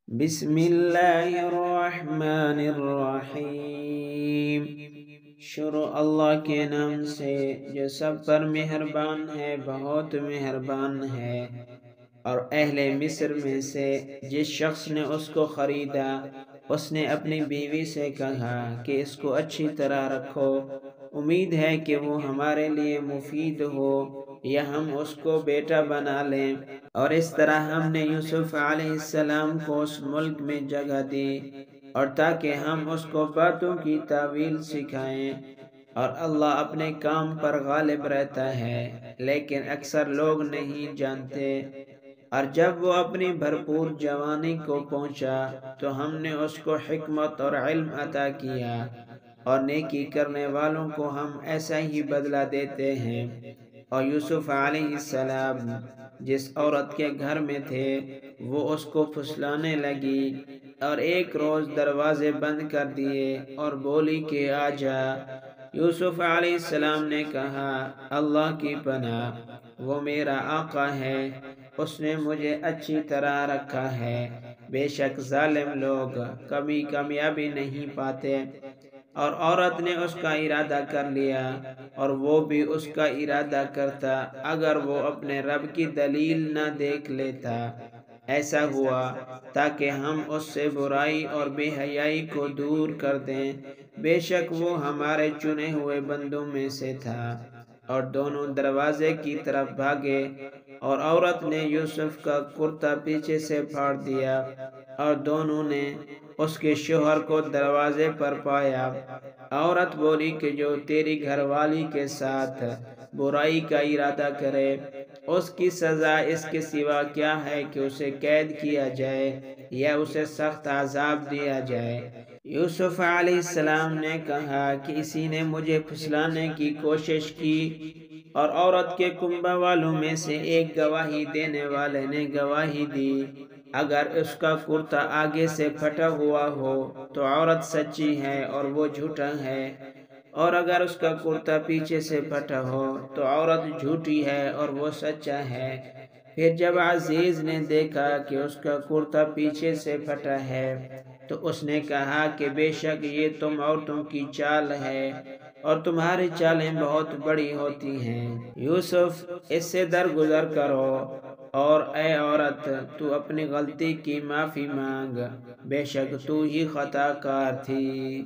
بسم اللہ الرحمن الرحیم۔ شروع اللہ کے نام سے جو سب پر مہربان ہے، بہت مہربان ہے۔ اور اہل مصر میں سے جس شخص نے اس کو خریدا، اس نے اپنی بیوی سے کہا کہ اس کو اچھی طرح رکھو، امید ہے کہ وہ ہمارے لیے مفید ہو یا ہم اس کو بیٹا بنا لیں۔ اور اس طرح ہم نے یوسف علیہ السلام کو اس ملک میں جگہ دی، اور تاکہ ہم اس کو باتوں کی تعویل سکھائیں۔ اور اللہ اپنے کام پر غالب رہتا ہے، لیکن اکثر لوگ نہیں جانتے۔ اور جب وہ اپنی بھرپور جوانی کو پہنچا تو ہم نے اس کو حکمت اور علم عطا کیا، اور نیکی کرنے والوں کو ہم ایسا ہی بدلہ دیتے ہیں۔ اور یوسف علیہ السلام جس عورت کے گھر میں تھے، وہ اس کو پھسلانے لگی، اور ایک روز دروازے بند کر دیے اور بولی کہ آ جا۔ یوسف علیہ السلام نے کہا، اللہ کی پناہ، وہ میرا آقا ہے، اس نے مجھے اچھی طرح رکھا ہے۔ بے شک ظالم لوگ کبھی کامیابی نہیں پاتے۔ اور عورت نے اس کا ارادہ کر لیا، اور وہ بھی اس کا ارادہ کرتا اگر وہ اپنے رب کی دلیل نہ دیکھ لیتا۔ ایسا ہوا تاکہ ہم اس سے برائی اور بے حیائی کو دور کر دیں، بے شک وہ ہمارے چنے ہوئے بندوں میں سے تھا۔ اور دونوں دروازے کی طرف بھاگے، اور عورت نے یوسف کا کرتا پیچھے سے پھاڑ دیا، اور دونوں نے اس کے شوہر کو دروازے پر پایا۔ عورت بولی کہ جو تیری گھر والی کے ساتھ برائی کا ارادہ کرے، اس کی سزا اس کے سوا کیا ہے کہ اسے قید کیا جائے یا اسے سخت عذاب دیا جائے۔ یوسف علیہ السلام نے کہا کہ اسی نے مجھے پھسلانے کی کوشش کی۔ اور عورت کے کنبہ والوں میں سے ایک گواہی دینے والے نے گواہی دی، اگر اس کا کرتا آگے سے پھٹا ہوا ہو تو عورت سچی ہے اور وہ جھوٹا ہے، اور اگر اس کا کرتا پیچھے سے پھٹا ہو تو عورت جھوٹی ہے اور وہ سچا ہے۔ پھر جب عزیز نے دیکھا کہ اس کا کرتا پیچھے سے پھٹا ہے تو اس نے کہا کہ بے شک یہ تم عورتوں کی چال ہے، اور تمہاری چالیں بہت بڑی ہوتی ہیں۔ یوسف، اس سے درگزر کرو، اور اے عورت، تو اپنی غلطی کی معافی مانگ، بے شک تو ہی خطا کار تھی۔